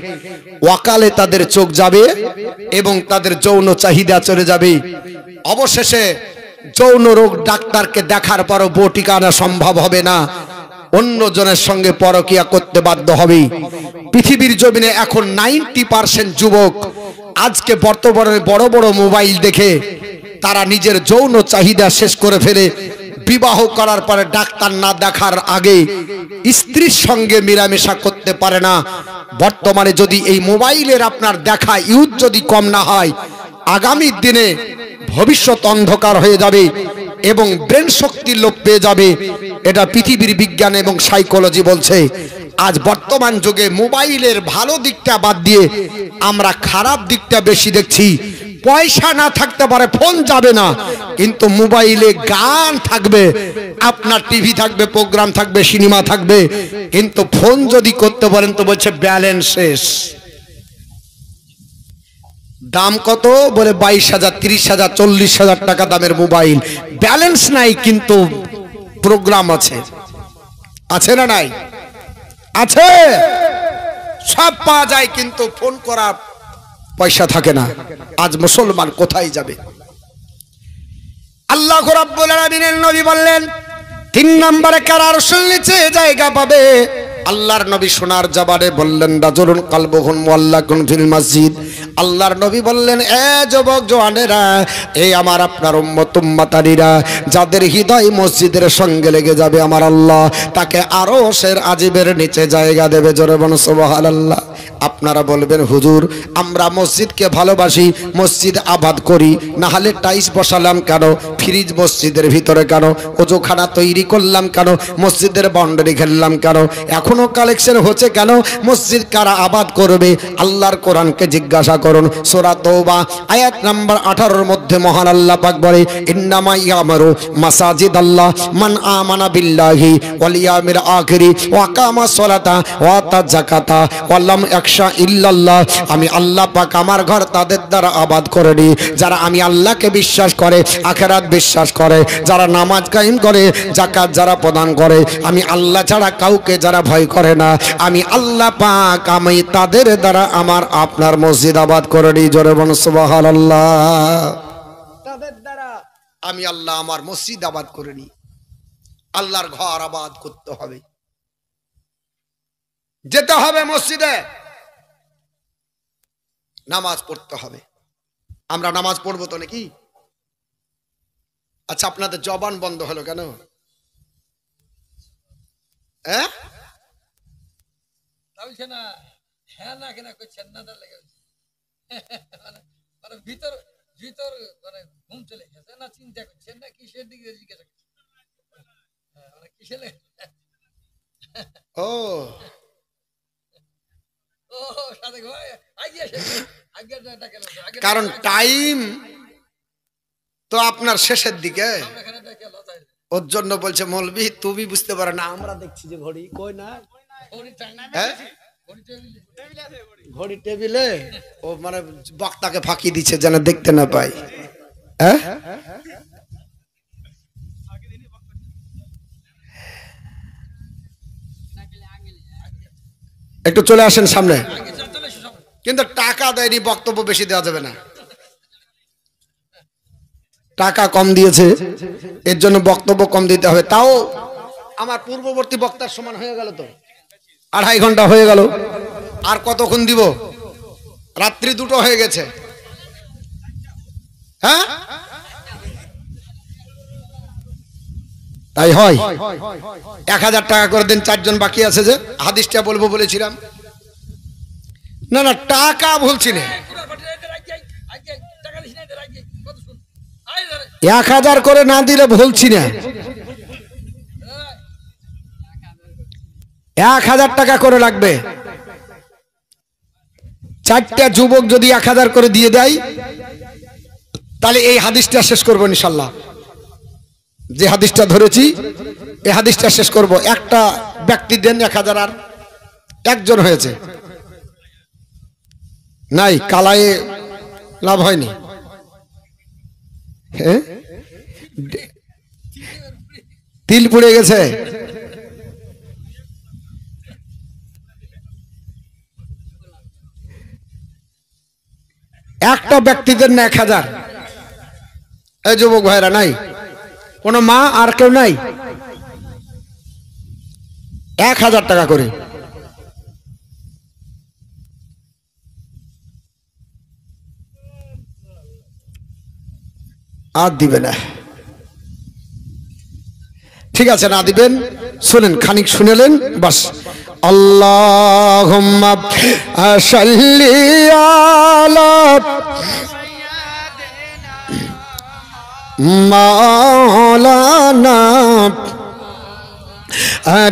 ওয়াকালে তাদের চোখ যাবে এবং তাদের যৌন চাহিদা চলে যাবে। অবশেষে যৌন রোগ ডাক্তারকে দেখার পরও বটিকা আনা সম্ভব হবে না, অন্য জনের সঙ্গে পরকিয়া করতে বাধ্য হবে। পৃথিবীর জমিনে এখন 90% যুবক আজকে বর্তমানে বড় বড় মোবাইল দেখে তারা নিজের যৌন চাহিদা শেষ করে ফেলে। বিবাহ করার পরে ডাক্তার না দেখার আগে স্ত্রীর সঙ্গে মিলামেশা করতে পারে না। বর্তমানে যদি এই মোবাইলের আপনার দেখা ইউজ যদি কম না হয়, আগামী দিনে ভবিষ্যৎ অন্ধকার হয়ে যাবে এবং ব্রেন শক্তি লোপ পেয়ে যাবে। এটা পৃথিবীর বিজ্ঞান এবং সাইকোলজি বলছে। আজ বর্তমান যুগে মোবাইলের ভালো দিকটা বাদ দিয়ে আমরা খারাপ দিকটা বেশি দেখছি। পয়সা না থাকতে পারে, ফোন যাবে না, কিন্তু মোবাইলে গান থাকবে, আপনার টিভি থাকবে, প্রোগ্রাম থাকবে, সিনেমা থাকবে, কিন্তু ফোন যদি করতে পারেন তো বলছে ব্যালেন্স শেষ। দাম কত বলে 22,000, 30,000, 40,000 টাকা দামের মোবাইল, ব্যালেন্স নাই কিন্তু প্রোগ্রাম আছে। আছে না নাই? আছে, সব পাওয়া যায় কিন্তু ফোন করার পয়সা থাকে না। আজ মুসলমান কোথায় যাবে? আল্লাহ রাব্বুল আলামিনের নবী বললেন 3 নম্বরে কার আরশের নিচে জায়গা পাবে। আল্লাহর নবী সোনার জবানে বললেন রাজুলুন কালবুহুন মুআল্লাকুন ফিল মসজিদ। আল্লাহর নবী বললেন, এ যুবক জওয়ানেরা, এই আমার আপনার উম্মত উম্মাতানিরা, যাদের হৃদয় মসজিদের সঙ্গে লেগে যাবে আমার আল্লাহ তাকে আরশের আজিবের নিচে জায়গা দেবে। জোরে বলুন সুবহানাল্লাহ। আপনারা বলবেন হুজুর আমরা মসজিদকে ভালোবাসি, মসজিদ আবাদ করি, না হলে টাইস বসালাম কেন, ফ্রিজ মসজিদের ভিতরে কেন, ওজোখানা তৈরি করলাম কেন, মসজিদের বাউন্ডারি ঘেরলাম কেন, এখনো কালেকশন হচ্ছে কেন, মসজিদ কারা আবাদ করবে? আল্লাহর কোরআনকে জিজ্ঞাসা করুন। সূরা তওবা আয়াত নাম্বার 18-র মধ্যে মহান আল্লাহ পাক বলে, ইন্নামা ইয়ামারু মাসাজিদ আল্লাহ মান আমানা বিল্লাহি ওয়াল ইয়াউমিল আখিরি ওয়া আকামা সলাতা ওয়া আতা যাকাতা ওয়া লাম ইয়াখশা ইল্লাল্লাহ। আমি আল্লাহ পাক আমার ঘর তাদের দ্বারা আবাদ করে দিই যারা আমি আল্লাহকে বিশ্বাস করে, আখিরাত বিশ্বাস করে, যারা নামাজ কায়েম করে, যাকাত যারা প্রদান করে, আমি আল্লাহ ছাড়া কাউকে যারা ভয় করে না, আমি আল্লাহ পাক আমি তাদের দ্বারা আমার আপনার মসজিদ আবাদ করে দিই। জোরে বলুন সুবহানাল্লাহ। তাদের দ্বারা আমি আল্লাহ আমার মসজিদ আবাদ করে দিই। আল্লাহর ঘর আবাদ করতে হবে, যেতে হবে মসজিদে, নামাজ পড়তে হবে। আমরা নামাজ পড়বো তো নাকি? আচ্ছা আপনাদের জবান বন্ধ হলো কেন? হ্যাঁ না, হ্যাঁ না কেনা করছেন না, মানে ভিতর ভিতর মানে ঘুম চলে গেছে না, চিন্তা করছেন না কিসের দিকে জিজ্ঞাসা করছেন? ও কারণ টাইম তো আপনার শেষের দিকে, ওর জন্য বলছে মৌলভী তুমি বুঝতে পারো না, আমরা দেখছি যে ঘড়ি কই না, ঘড়ি টেবিলে, ও মানে বক্তাকে ফাঁকি দিচ্ছে যেন দেখতে না পাই। হ্যাঁ, একটু চলে আসেন সামনে। কিন্তু টাকা দেয়নি, বক্তব্য বেশি দেওয়া যাবে না, টাকা কম দিয়েছে এর জন্য বক্তব্য কম দিতে হবে। তাও আমার পূর্ববর্তী বক্তার সমান হয়ে গেল, তো 2.5 ঘন্টা হয়ে গেল, আর কতক্ষণ দিব? রাত্রি 2টো হয়ে গেছে। হ্যাঁ, তাই হয়। 1000 টাকা করে দেন, 4 জন বাকি আছে, যে হাদিসটা বলবো বলেছিলাম। না না, টাকা বলছি না, 1000 করে না দিলে বলছি না, 1000 টাকা করে লাগবে। 4টা যুবক যদি 1000 করে দিয়ে দেয়, তাহলে এই হাদিসটা শেষ করবো ইনশাল্লাহ। যে হাদিসটা ধরেছি এই হাদিসটা শেষ করব। একটা ব্যক্তি দেন 1000, আর একজন হয়েছে, নাই কালায় লাভ হয়নি। হ্যাঁ, তিল পুড়ে গেছে। একটা ব্যক্তি দেন না 1000। এই যুবক ভাইরা, নাই কোন মা আর কেউ নাই, 1000 টাকা করে। আর দিবে না, ঠিক আছে, না দিবেন, শুনেন, খানিক শুনেলেন বাস। আল্লাহুম্মা সাল্লি আলা মাওলানা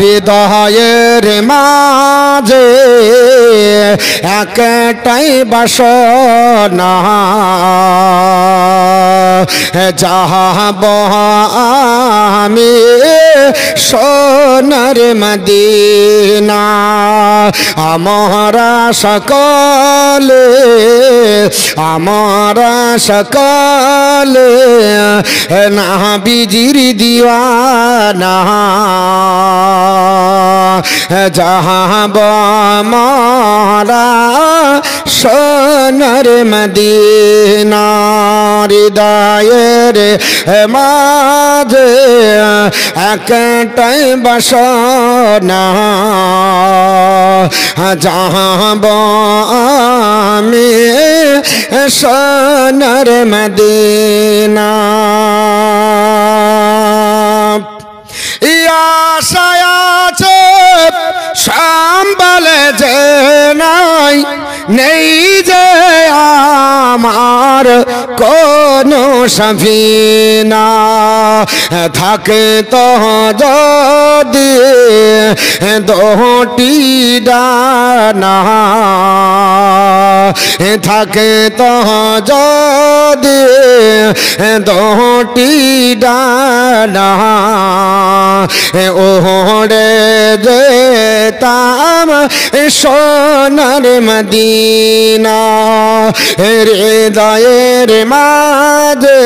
হৃদয়ের মাঝে একটাই বাসনা, যাহাব আমি সোনার মদিনা। আমরা সকলে নবীজির দিওয়ানা, যাহাব আমরা সোনার মদিনা। হৃদয়ের মাঝে একটাই বাসনা, যাহাব আমি সোনার মদিনা। আশায় আছে সম্বলে যে নাই, নেই যে আমার কোনো সফিনা। থাকে তো যদি দুটি ডানা, থাকে তো যদি দুটি ডানা, ওরে যেতাম সোনার মদিনা। হৃদয়ের মাঝে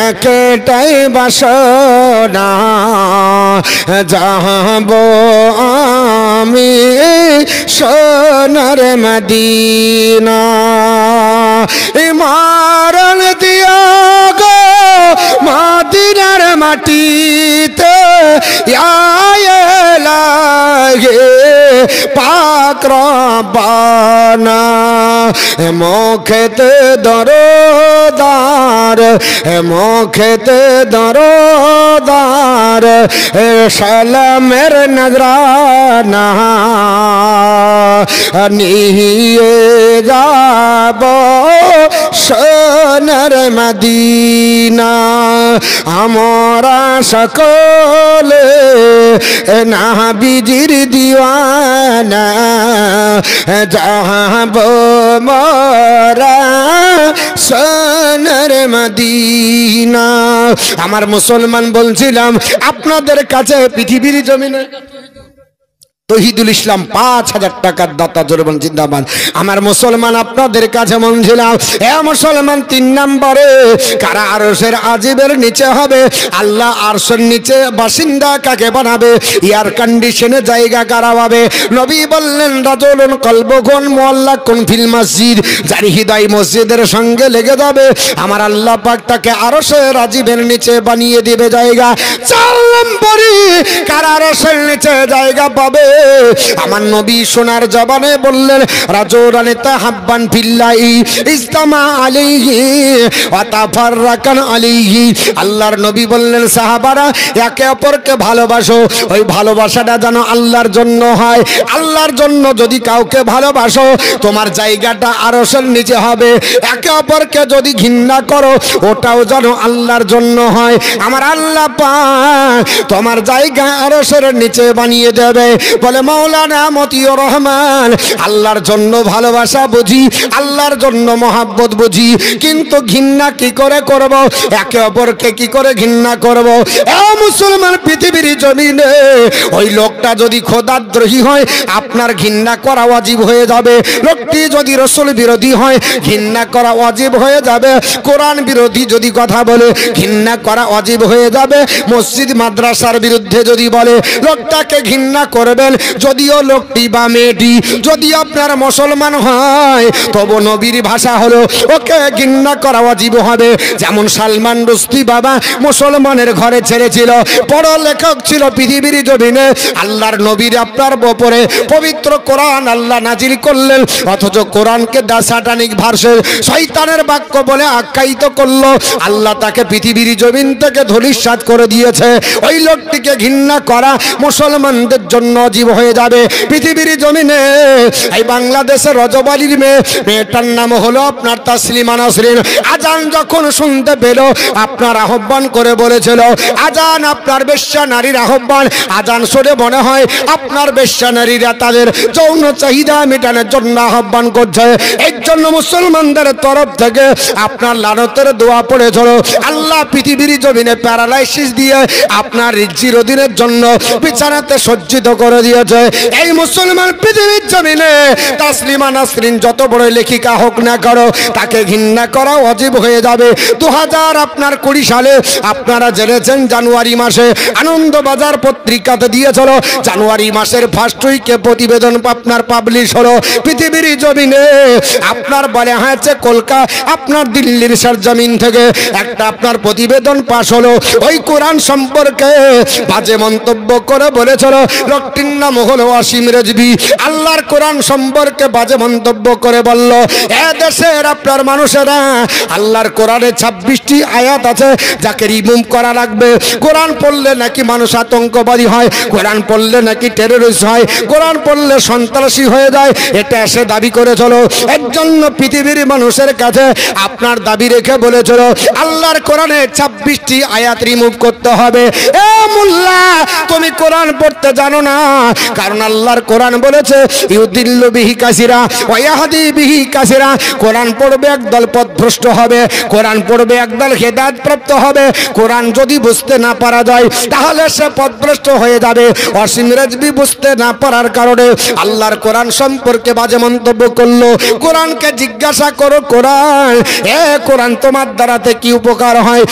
একটাই বাসনা, যাহাব আমি সোনার মদিনা। মারণ দিয়া গো মদিনার মাটিতে লাগে পাক রব্বানা। মুখেতে দরদার, মুখেতে দরদার সালামের নজরানা, নিয়ে যাব সোনার মদিনা আমরা সকলে নবীজির দিওয়ানা যাব মোরা সোনার মদিনা। আমার মুসলমান বলছিলাম আপনাদের কাছে পৃথিবীর জমিনে তহিদুল ইসলাম ৫,০০০ টাকার দাতা জোরবান জিন্দাবাদ। আমার মুসলমান আপনাদের কাছে বলছিলাম এ মুসলমান ৩ নম্বরে কারা আরশের আজিবের নিচে হবে, আল্লাহ আরশের নিচে বাসিন্দা কাকে বানাবে, এয়ার কন্ডিশনে জায়গা কারা পাবে। নবী বললেন রাজুলুন কলবুকুন মুআল্লাকুন ফিল মসজিদ, যার হৃদয় মসজিদের সঙ্গে লেগে যাবে আমার আল্লাহ পাক তাকে আরশের আজিবের নিচে বানিয়ে দিবে জায়গা। ৪ নম্বরে কারা আরশের নিচে জায়গা পাবে, আমার নবী সোনার জবানে বললেন রাজুলান তাহাব্বান ফিল্লাহি ইজতামা আলাইহি ওয়া তাফাররাকান আলাইহি। আল্লাহর নবী বললেন সাহাবারা একে অপরকে ভালোবাসো, ওই ভালোবাসাটা যেন আল্লাহর জন্য হয়। আল্লাহর জন্য যদি কাউকে ভালোবাসো তোমার জায়গাটা আরশের নিচে হবে। একে অপরকে যদি ঘৃণা করো ওটাও যেন আল্লাহর জন্য হয়। আমার আল্লাহ পাক তোমার জায়গা আরশের নিচে বানিয়ে দেবে। বলে মাওলানা মতিউর রহমান আল্লাহর জন্য ভালোবাসা বুঝি, আল্লাহর জন্য মহাব্বত বুঝি, কিন্তু ঘৃণা কি করে করব, একে অপরকে কি করে ঘৃণা করব। এ মুসলমান পৃথিবীর জমিনে ওই লোকটা যদি খোদাদ্রোহী হয় আপনার ঘৃণা করা ওয়াজিব হয়ে যাবে। লোকটি যদি রাসূল বিরোধী হয় ঘৃণা করা ওয়াজিব হয়ে যাবে। কোরআন বিরোধী যদি কথা বলে ঘৃণা করা ওয়াজিব হয়ে যাবে। মসজিদ মাদ্রাসার বিরুদ্ধে যদি বলে লোকটাকে ঘৃণা করবেন। যদিও লোকটি বা মেয়েটি যদি আপনার মুসলমান হয় তবু নবীর ভাষা হলো ওকে ঘৃণা করা ওয়াজিব হবে। যেমন সালমান রুশদি বাবা মুসলমানের ঘরে ছেড়েছিল, বড় লেখক ছিল পৃথিবীর জমিনে। আল্লাহর নবীর আপনার উপরে পবিত্র কোরআন আল্লাহ নাজিল করলেন, অথচ কোরআনকে দা সাটানিক ভার্সেস শয়তানের বাক্য বলে আখ্যায়িত করলো। আল্লাহ তাকে পৃথিবীর জমিন থেকে ধূলিসাৎ করে দিয়েছে। ওই লোকটিকে ঘৃণা করা মুসলমানদের জন্য জীব হয়ে যাবে। পৃথিবীর জমিনে এই বাংলাদেশের রজবালির মেয়েটার নাম হলো আপনার তাসলিমা নাসরিন। আজান যখন শুনতে পেল আপনার আহ্বান করে বলেছিল আজান আপনার বেশ্যা নারীর আহ্বান। আজান শুনে মনে হয় আপনার বেশ্যা নারীরা তাদের যৌন চাহিদা মেটানোর জন্য আহ্বান করছে। এই জন্য মুসলমানদের তরফ থেকে আপনার লানতের দোয়া পড়েছিল। আল্লাহ পৃথিবীর জমিনে প্যারালাইসিস দিয়ে আপনার চিরদিনের জন্য বিছানাতে সজ্জিত করে দিয়েছে। এই মুসলমান পৃথিবীর জমিনে তাসলিমা নাসরিন যত বড় লেখিকা হোক না করো তাকে ঘৃণা করা ওয়াজিব হয়ে যাবে। 2020 সালে আপনারা জেনেছেন জানুয়ারি মাসে আনন্দবাজার পত্রিকাতে দিয়েছিল, জানুয়ারি মাসের ফার্স্ট উইকে প্রতিবেদন আপনার পাবলিশ হলো। পৃথিবীর জমিনে আপনার বলে হয়েছে কলকাতা আপনার দিল্লির সরজমিন থেকে একটা আপনার প্রতিবেদন পাশ হলো। ওই কোরআন সম্পর্কে বাজে মন্তব্য করে বলেছিল, লোকটির নাম হলো ওয়াসিম রেজভি। আল্লাহর কোরআন সম্পর্কে বাজে মন্তব্য করে বলল এ দেশের আপনার মানুষেরা আল্লাহর কোরআনে 26টি আয়াত আছে যাকে রিমুভ করা লাগবে। কোরআন পড়লে নাকি মানুষ আতঙ্কবাদী হয়, কোরআন পড়লে নাকি টেররিস্ট হয়, কোরআন পড়লে সন্ত্রাসী হয়ে যায়, এটা এসে দাবি করেছিল। এর জন্য পৃথিবীর মানুষের কাছে আপনার দাবি রেখে বলেছিল আল্লাহর কোরআনে 26টি আয়াত রিমুভ করতে হবে। এ মোল্লা তুমি কোরআন পড়তে জানো না, কারণ আল্লাহর কোরআন বলেছে ইউদিল্লু বিহি কাসিরা ওয়া ইয়াহদি বিহি কাসিরা। কোরআন পড়বে একদল পথভ্রষ্ট হবে, কোরআন পড়বে একদল হেদায়েত প্রাপ্ত হবে। কোরআন যদি বুঝতে না পারা যায় তাহলে সে পথভ্রষ্ট হয়ে যাবে। ওয়াসিম রেজভি বুঝতে না পারার কারণে আল্লাহর কোরআন সম্পর্কে বাজে মন্তব্য করলো। কোরআনকে জিজ্ঞাসা করো কোরআন, এ কোরআন তোমার দ্বারাতে কি উপকার হয়?